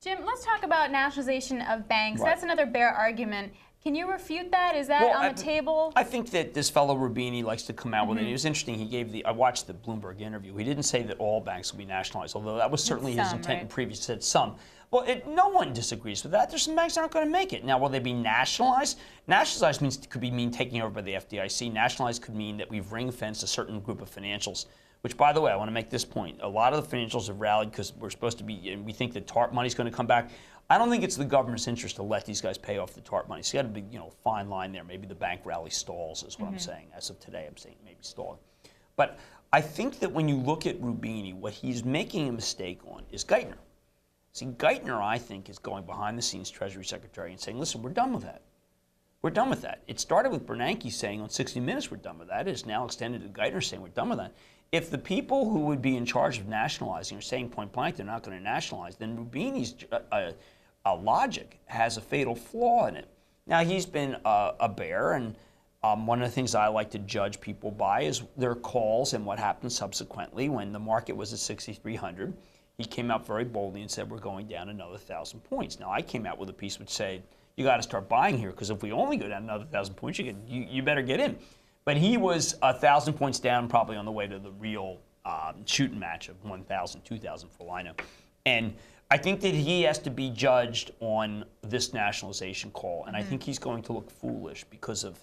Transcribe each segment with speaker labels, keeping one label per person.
Speaker 1: Jim, let's talk about nationalization of banks.
Speaker 2: Right.
Speaker 1: That's another bear argument. Can you refute that? Is that on the table?
Speaker 2: I think that this fellow Roubini likes to come out with it. It was interesting. He gave I watched the Bloomberg interview. He didn't say that all banks will be nationalized, although that was certainly his intent in previous. He said some. Well, no one disagrees with that. There's some banks that aren't going to make it. Now, will they be nationalized? Nationalized could mean taking over by the FDIC. Nationalized could mean that we've ring-fenced a certain group of financials, which, by the way, I want to make this point. A lot of the financials have rallied because we're supposed to be, and we think that TARP money is going to come back. I don't think it's the government's interest to let these guys pay off the TARP money. So you got a big, fine line there. Maybe the bank rally stalls is what I'm saying. As of today, I'm saying maybe stalling. But I think that when you look at Roubini, what he's making a mistake on is Geithner. See, Geithner, I think, is going behind the scenes Treasury Secretary and saying, listen, we're done with that. We're done with that. It started with Bernanke saying on 60 Minutes we're done with that. It is now extended to Geithner saying we're done with that. If the people who would be in charge of nationalizing are saying point blank they're not going to nationalize, then Roubini's logic has a fatal flaw in it. Now, he's been a bear, and one of the things I like to judge people by is their calls and what happened subsequently. When the market was at 6,300, he came out very boldly and said we're going down another 1,000 points. Now, I came out with a piece which said you got to start buying here because if we only go down another 1,000 points, you better get in. But he was 1,000 points down, probably on the way to the real shooting match of 1,000, 2,000 for all I know. And I think that he has to be judged on this nationalization call, and I think he's going to look foolish because of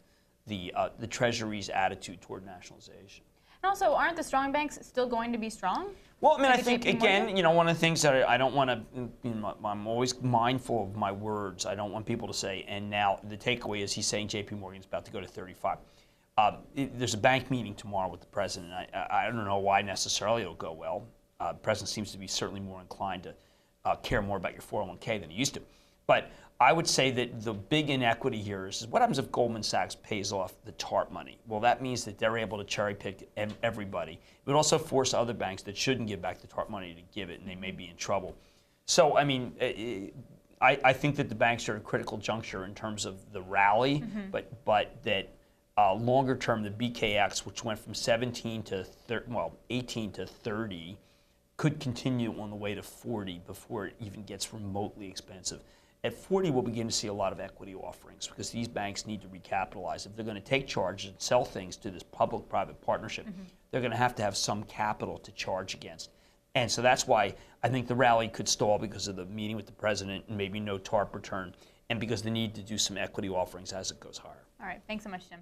Speaker 2: the Treasury's attitude toward nationalization.
Speaker 1: And also, aren't the strong banks still going to be strong?
Speaker 2: Well, I mean, I think, again, one of the things that I don't want to, I'm always mindful of my words. I don't want people to say, and now the takeaway is he's saying JP Morgan's about to go to 35. There's a bank meeting tomorrow with the president. I don't know why necessarily it'll go well. The president seems to be certainly more inclined to care more about your 401k than he used to. But I would say that the big inequity here is what happens if Goldman Sachs pays off the TARP money? Well, that means that they're able to cherry pick everybody. It would also force other banks that shouldn't give back the TARP money to give it, and they may be in trouble. So, I mean, I think that the banks are at a critical juncture in terms of the rally, but that longer term, the BKX, which went from 18 to 30, could continue on the way to 40 before it even gets remotely expensive. At 40, we'll begin to see a lot of equity offerings because these banks need to recapitalize. If they're going to take charge and sell things to this public-private partnership, they're going to have some capital to charge against. And so that's why I think the rally could stall because of the meeting with the president and maybe no TARP return, and because they need to do some equity offerings as it goes higher.
Speaker 1: All right. Thanks so much, Jim.